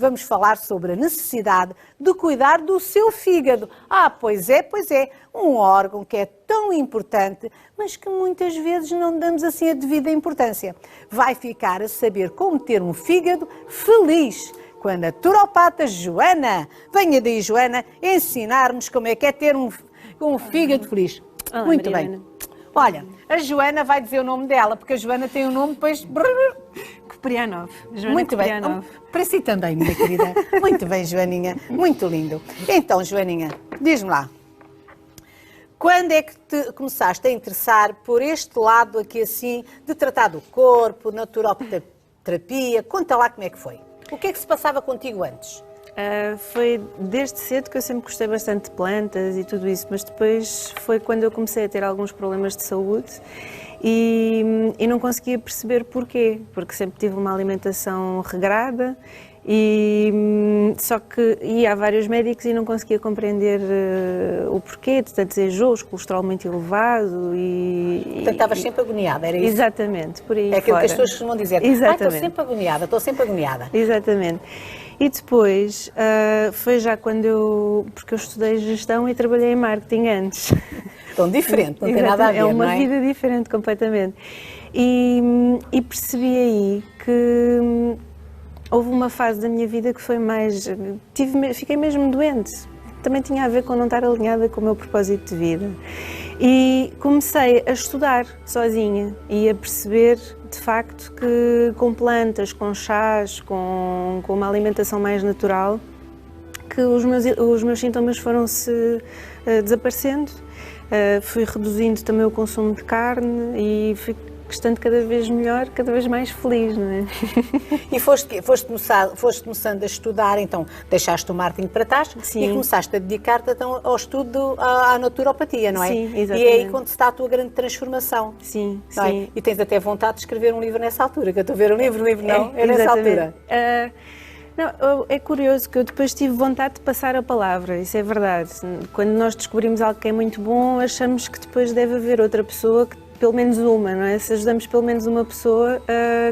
vamos falar sobre a necessidade de cuidar do seu fígado. Pois é, um órgão que é tão importante, mas que muitas vezes não damos assim a devida importância. Vai ficar a saber como ter um fígado feliz com a naturopata Joana. Venha daí, Joana, ensinar-nos como é que é ter um fígado feliz. Olá, Muito Mariana. bem. Olha, a Joana vai dizer o nome dela, porque a Joana tem um nome depois... Koprianov. Joana Muito bem. Koprianov. Para si também, minha querida. Muito bem, Joaninha. Muito lindo. Então, Joaninha, diz-me lá. Quando é que te começaste a interessar por este lado aqui assim, de tratar do corpo, naturoterapia? Conta lá como é que foi. O que é que se passava contigo antes? Foi desde cedo que eu sempre gostei bastante de plantas e tudo isso, mas depois foi quando eu comecei a ter alguns problemas de saúde e não conseguia perceber porquê, porque sempre tive uma alimentação regrada só que ia a vários médicos e não conseguia compreender o porquê de tantos enjoos, colesterol muito elevado Portanto, estavas sempre agoniada, era isso? Exatamente, por aí É aquilo fora. que as pessoas costumam dizer. Exatamente. Estou sempre agoniada. Exatamente. E depois, foi já quando porque eu estudei gestão e trabalhei em marketing antes. Tão diferente, não tem nada a ver, É uma não é? vida diferente completamente. E percebi aí que houve uma fase da minha vida que foi mais... Fiquei mesmo doente. Também tinha a ver com não estar alinhada com o meu propósito de vida. E comecei a estudar sozinha e a perceber, de facto, que com plantas, com chás, com uma alimentação mais natural, que os meus sintomas foram-se desaparecendo. Fui reduzindo também o consumo de carne e fui estando cada vez melhor, cada vez mais feliz, não é? E foste começando a estudar, então deixaste o marketing para trás. Sim. E começaste a dedicar-te então, ao estudo à naturopatia, não é? Sim, exatamente. E é aí quando se está a tua grande transformação. Sim, Não é? sim. E tens até vontade de escrever um livro nessa altura, que eu estou a ver um livro não, é nessa exatamente. altura. Não, é curioso que eu depois tive vontade de passar a palavra, isso é verdade. Quando nós descobrimos algo que é muito bom, achamos que depois deve haver outra pessoa, pelo menos uma, não é? Se ajudamos pelo menos uma pessoa,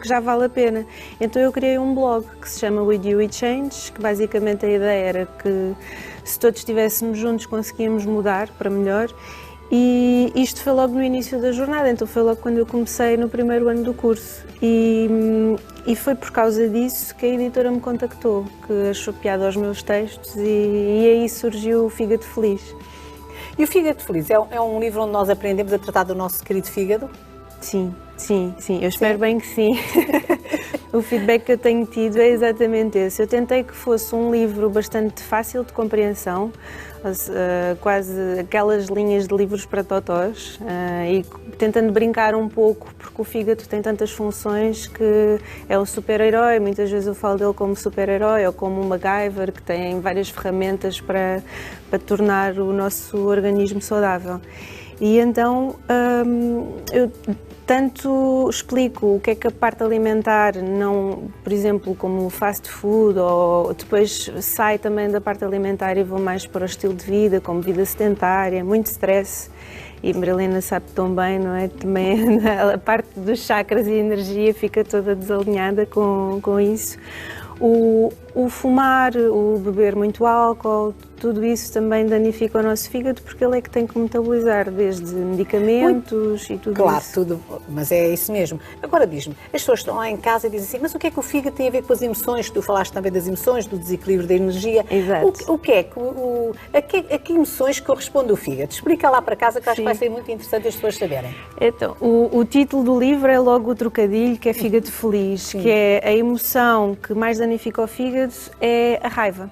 que já vale a pena. Então eu criei um blog que se chama With You We Change, que basicamente a ideia era que se todos estivéssemos juntos conseguíamos mudar para melhor. E isto foi logo no início da jornada, então foi logo quando eu comecei no primeiro ano do curso. E foi por causa disso que a editora me contactou, que achou piada aos meus textos e aí surgiu o Fígado Feliz. E o Fígado Feliz é um livro onde nós aprendemos a tratar do nosso querido fígado? Sim, eu espero bem que sim. O feedback que eu tenho tido é exatamente esse. Eu tentei que fosse um livro bastante fácil de compreensão, quase aquelas linhas de livros para totós, e tentando brincar um pouco, porque o fígado tem tantas funções que é um super-herói, muitas vezes eu falo dele como super-herói ou como um MacGyver, que tem várias ferramentas para tornar o nosso organismo saudável. E então eu tanto explico o que é que a parte alimentar, não, por exemplo, como o fast food, ou depois sai também da parte alimentar e vou mais para o estilo de vida, como vida sedentária, muito stress. E a Marilena sabe tão bem, não é? Também a parte dos chakras e energia fica toda desalinhada com isso. O fumar, o beber muito álcool, tudo isso também danifica o nosso fígado, porque ele é que tem que metabolizar desde medicamentos e tudo claro, isso. Claro, tudo, mas é isso mesmo. Agora diz-me, as pessoas estão lá em casa e dizem assim, mas o que é que o fígado tem a ver com as emoções? Tu falaste também das emoções, do desequilíbrio da energia. Exato. O que é que, a que emoções corresponde o fígado? Explica lá para casa que acho que vai ser muito interessante as pessoas saberem. Então, o título do livro é logo o trocadilho, que é Fígado Feliz, Sim. Que é a emoção que mais danifica o fígado é a raiva.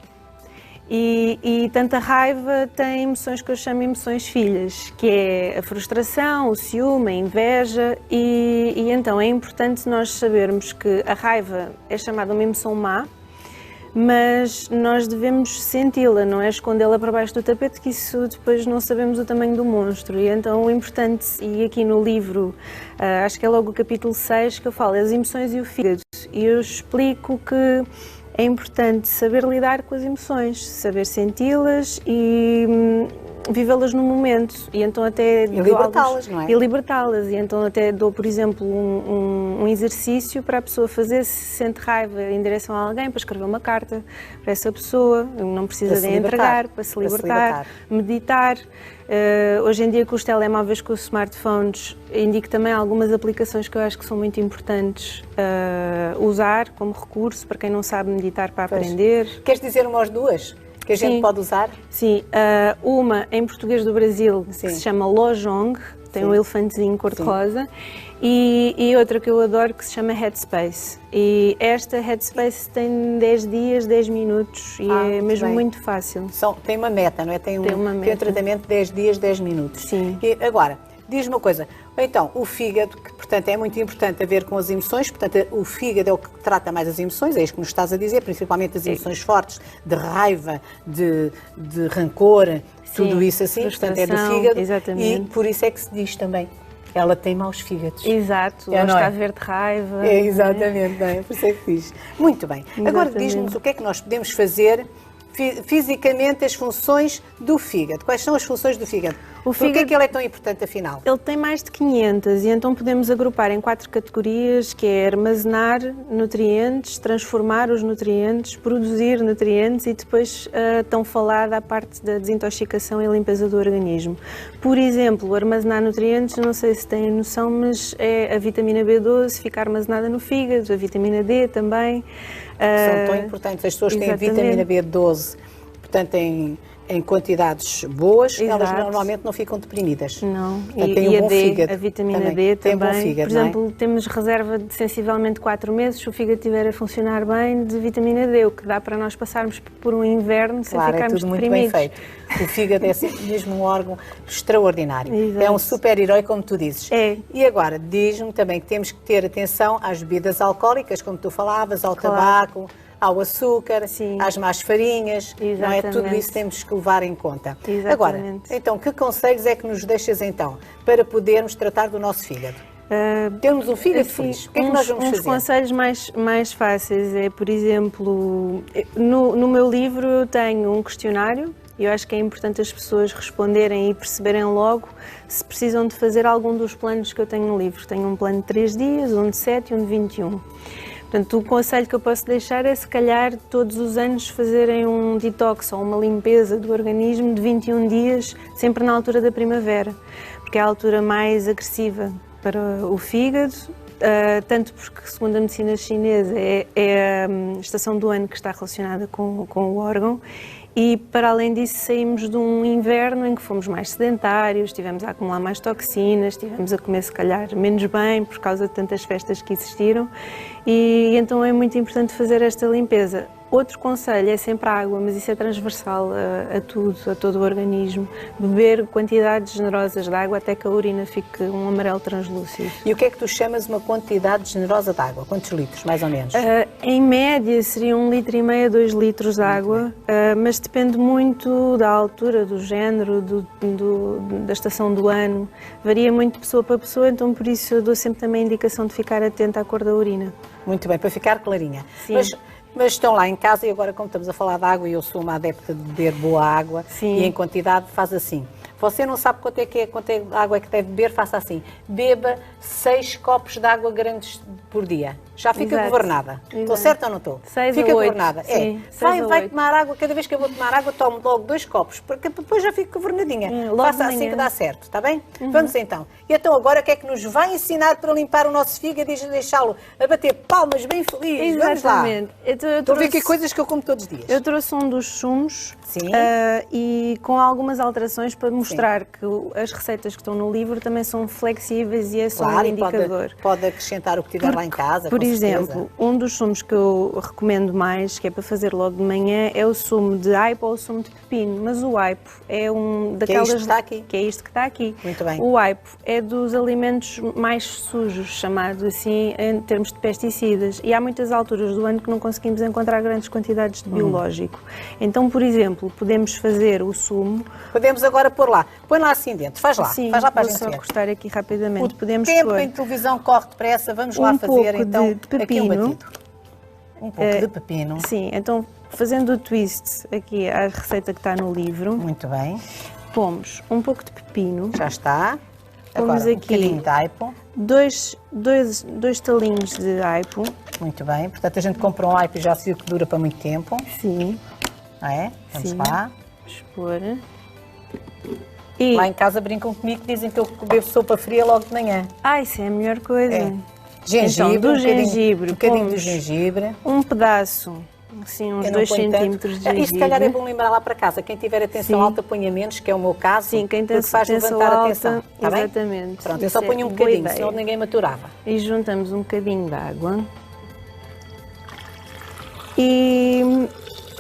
E tanta raiva tem emoções que eu chamo de emoções filhas, que é a frustração, o ciúme, a inveja, e então é importante nós sabermos que a raiva é chamada uma emoção má, mas nós devemos senti-la, não é escondê-la para baixo do tapete, que isso depois não sabemos o tamanho do monstro. E então o importante, e aqui no livro, acho que é logo o capítulo 6, que eu falo, as emoções e o fígado, e eu explico que é importante saber lidar com as emoções, saber senti-las e vivê-las no momento e então até e libertá-las, não é? E libertá-las, e então até dou, por exemplo, um exercício para a pessoa fazer, se sente raiva em direção a alguém, para escrever uma carta para essa pessoa, não precisa de entregar, para se libertar, meditar. Hoje em dia com os telemóveis, com os smartphones, indico também algumas aplicações que eu acho que são muito importantes usar como recurso para quem não sabe meditar para aprender. Queres dizer uma ou duas que a gente pode usar? Sim, uma em português do Brasil que se chama Lojong, tem um elefantezinho cor-de-rosa, e outra que eu adoro que se chama Headspace. E esta Headspace tem 10 dias, 10 minutos e é mesmo muito fácil. Tem uma meta, não é? Tem um tratamento de 10 dias, 10 minutos. Sim. E agora, diz-me uma coisa, então, o fígado, que portanto é muito importante a ver com as emoções, portanto o fígado é o que trata mais as emoções, é isso que nos estás a dizer, principalmente as emoções fortes, de raiva, de rancor, tudo isso assim, portanto é do fígado. Exatamente. E por isso é que se diz também, ela tem maus fígados. Exato, ela está a ver de raiva. É, exatamente, não é? Por isso é que diz. Muito bem, agora diz-nos o que é que nós podemos fazer fisicamente, as funções do fígado. Quais são as funções do fígado? Porquê é que ele é tão importante, afinal? Ele tem mais de 500 e então podemos agrupar em 4 categorias, que é armazenar nutrientes, transformar os nutrientes, produzir nutrientes e depois tão falada a parte da desintoxicação e limpeza do organismo. Por exemplo, armazenar nutrientes, não sei se têm noção, mas é a vitamina B12 fica armazenada no fígado, a vitamina D também. São tão importantes. As pessoas têm vitamina B12, portanto, em quantidades boas, elas normalmente não ficam deprimidas. Não, portanto, têm um bom fígado. A vitamina D tem também. Bom fígado, por exemplo, temos reserva de sensivelmente 4 meses, se o fígado estiver a funcionar bem, de vitamina D, o que dá para nós passarmos por um inverno sem ficarmos é tudo deprimidos. Muito bem feito. O fígado é mesmo um órgão extraordinário. Exato. É um super-herói, como tu dizes. É. E agora, diz-me também que temos que ter atenção às bebidas alcoólicas, como tu falavas, ao tabaco, ao açúcar, às más farinhas, não é? Tudo isso temos que levar em conta. Exatamente. Agora, então, que conselhos é que nos deixas então para podermos tratar do nosso fígado? Temos um fígado feliz. O que é que nós vamos fazer? Uns conselhos mais fáceis é, por exemplo, no meu livro eu tenho um questionário. Eu acho que é importante as pessoas responderem e perceberem logo se precisam de fazer algum dos planos que eu tenho no livro. Tenho um plano de 3 dias, um de 7 e um de 21. Portanto, o conselho que eu posso deixar é, se calhar, todos os anos fazerem um detox ou uma limpeza do organismo de 21 dias, sempre na altura da primavera, porque é a altura mais agressiva para o fígado, tanto porque, segundo a medicina chinesa, é a estação do ano que está relacionada com o órgão. E, para além disso, saímos de um inverno em que fomos mais sedentários, estivemos a acumular mais toxinas, estivemos a comer, se calhar, menos bem por causa de tantas festas que existiram. E então é muito importante fazer esta limpeza. Outro conselho é sempre a água, mas isso é transversal a tudo, a todo o organismo. Beber quantidades generosas de água até que a urina fique um amarelo translúcido. E o que é que tu chamas uma quantidade generosa de água? Quantos litros, mais ou menos? Em média seria 1,5 litro a 2 litros de água, mas depende muito da altura, do género, da estação do ano. Varia muito de pessoa para pessoa, então por isso eu dou sempre também a indicação de ficar atenta à cor da urina. Muito bem, para ficar clarinha. Sim. Mas estão lá em casa e agora, como estamos a falar de água, e eu sou uma adepta de beber boa água, e em quantidade faz assim. Você não sabe quanto é água é que deve beber, faça assim. Beba 6 copos de água grandes por dia. Já fica governada. Estou certa ou não estou? 6 fica a 8. governada. Sim, vai tomar água, cada vez que eu vou tomar água, tomo logo 2 copos, porque depois já fico governadinha. Faça assim que dá certo, está bem? Vamos então. E então agora o que é que nos vai ensinar para limpar o nosso fígado e deixá-lo a bater palmas bem feliz? Exatamente. Vamos lá. Estou a ver aqui coisas que eu como todos os dias. Eu trouxe um dos sumos e com algumas alterações para mostrar que as receitas que estão no livro também são flexíveis e é só um indicador. Pode acrescentar o que tiver lá em casa. Por exemplo, um dos sumos que eu recomendo mais, que é para fazer logo de manhã, é o sumo de aipo ou o sumo de pepino. Mas o aipo é um daquelas... Que é isto que está aqui. Que é isto que está aqui. Muito bem. O aipo é dos alimentos mais sujos, chamado assim, em termos de pesticidas. E há muitas alturas do ano que não conseguimos encontrar grandes quantidades de biológico. Então, por exemplo, podemos fazer o sumo... Podemos agora pôr lá. Põe lá assim dentro. Faz lá. Sim, faz lá para a vou gente só ver. cortar aqui rapidamente. O podemos tempo pôr em televisão corre depressa. Vamos lá fazer então de pepino. aqui um batido. Um pouco de pepino. Sim, então fazendo o twist aqui à receita que está no livro. Muito bem. pomos um pouco de pepino, Já está. Pomos Agora, um aqui. bocadinho de aipo. dois talinhos de aipo, Muito bem. Portanto, a gente compra um aipo e já se viu que dura para muito tempo. sim, Não é? Vamos sim. lá. Vamos pôr. E, Lá em casa brincam comigo que dizem que eu bebo sopa fria logo de manhã. isso é a melhor coisa. É. Gengibre, Então, do um bocadinho- gengibre, um bocadinho do pomos gengibre. Um pedaço, assim, uns Eu não 2 ponho tanto. centímetros de gengibre. E se calhar é bom lembrar lá para casa, quem tiver atenção Sim. alta ponha menos, que é o meu caso, Sim, quem tem porque faz atenção levantar a alta, atenção. Está bem? exatamente. Pronto, eu Isso só é ponho um boa bocadinho, ideia. senão ninguém maturava. E juntamos um bocadinho de água. E,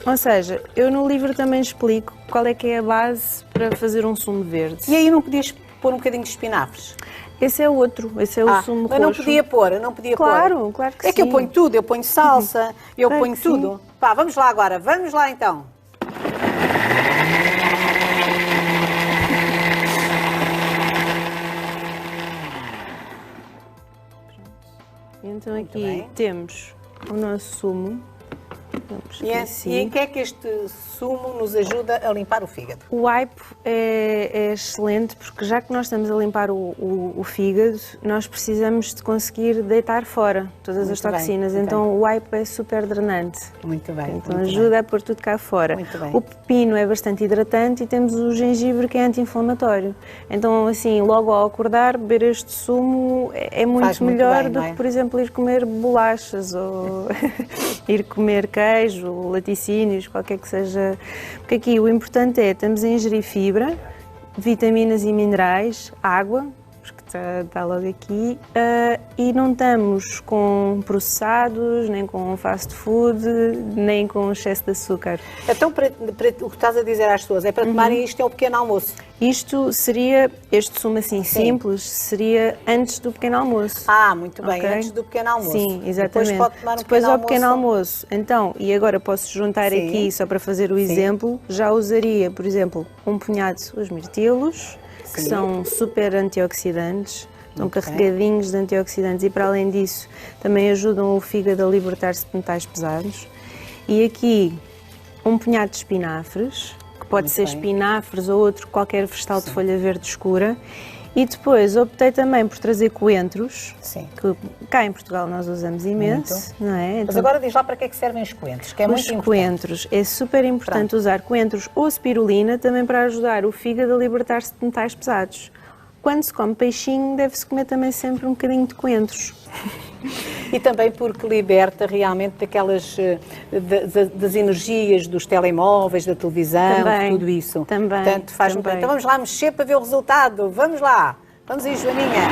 ou seja, eu no livro também explico qual é que é a base para fazer um sumo verde. E aí não podias pôr um bocadinho de espinafres? Esse é outro, esse é o sumo eu não roxo. podia pôr, eu não podia pôr. Claro, claro que É que eu sim. ponho tudo, eu ponho salsa, eu Claro ponho que tudo. Pá, vamos lá agora, vamos lá então. Então Muito aqui bem. temos o nosso sumo. Vamos E em que é que este sumo nos ajuda a limpar o fígado? O aipo é excelente porque já que nós estamos a limpar o fígado, nós precisamos de conseguir deitar fora todas as Muito bem, toxinas. muito então o aipo é super drenante. Muito bem. Então muito ajuda a pôr tudo cá fora. Muito bem. O pepino é bastante hidratante e temos o gengibre que é anti-inflamatório. Então assim, logo ao acordar, beber este sumo é muito Faz muito melhor bem, do não é? que, por exemplo, ir comer bolachas ou ir comer queijo, laticínios, qualquer que seja. Porque aqui o importante é, estamos a ingerir fibra, vitaminas e minerais, água, porque está logo aqui, e não estamos com processados, nem com fast food, nem com excesso de açúcar. Então, o que estás a dizer às pessoas é para tomarem isto é o pequeno almoço. Isto seria, este sumo assim simples, seria antes do pequeno almoço. Muito bem, Ok? antes do pequeno almoço. Sim, exatamente. Depois pode tomar um Depois pequeno ao pequeno almoço. Então, e agora posso juntar Sim. aqui, só para fazer o exemplo, já usaria, por exemplo, um punhado de os mirtilos, que Sim. são super antioxidantes, estão Ok. carregadinhos de antioxidantes e para além disso também ajudam o fígado a libertar-se de metais pesados. E aqui um punhado de espinafres, que pode Muito ser bem. espinafres ou outro qualquer vegetal de folha verde escura. E depois optei também por trazer coentros, Sim. que cá em Portugal nós usamos imenso, não é? Mas agora diz lá para que é que servem os coentros, que é muito os importante. coentros, é super importante usar coentros ou spirulina também para ajudar o fígado a libertar-se de metais pesados. Quando se come peixinho, deve-se comer também sempre um bocadinho de coentros. E também porque liberta realmente daquelas das energias dos telemóveis, da televisão, Também, de tudo isso. também, Portanto, faz muito bem. também. Então vamos lá mexer para ver o resultado. Vamos lá. Vamos aí, Joaninha.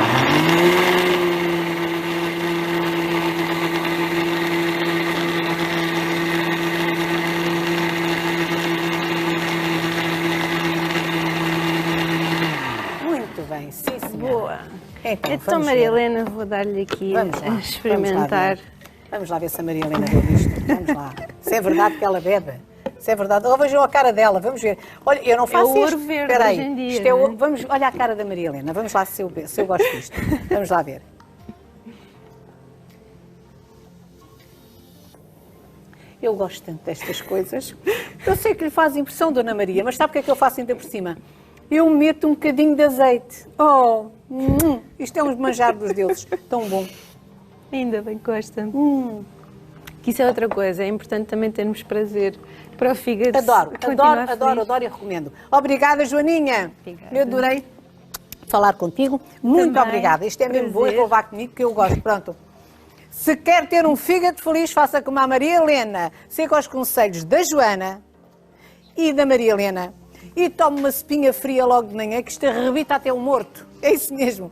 Muito bem, sim, senhora. Boa! Então, Então, vamos Maria ver. Helena, vou dar-lhe aqui Vamos lá, a experimentar. Vamos lá ver se a Maria Helena bebe isto. Vamos lá. Se é verdade que ela bebe. Se é verdade. Ou vejam a cara dela, vamos ver. Olha, eu não faço o ouro isto. verde Espera aí. hoje em dia, Isto é não é? Vamos, olha a cara da Maria Helena. Vamos lá se eu gosto disto. Vamos lá ver. Eu gosto tanto destas coisas. Eu sei que lhe faz impressão, Dona Maria, mas sabe o que é que eu faço ainda por cima? Eu meto um bocadinho de azeite. Isto é um manjar dos deuses. Tão bom. Ainda bem que gosta. Que isso é outra coisa, é importante também termos prazer para o fígado. Adoro, continuar adoro, feliz. adoro, adoro e recomendo. Obrigada, Joaninha. Obrigada. Eu adorei falar contigo. Muito Também. obrigada. Isto é mesmo bom e Prazer. vou levar comigo que eu gosto. Pronto. Se quer ter um fígado feliz, faça como a Maria Helena. Siga os conselhos da Joana e da Maria Helena. E tome uma sopinha fria logo de manhã, que isto arrebita até o morto. É isso mesmo.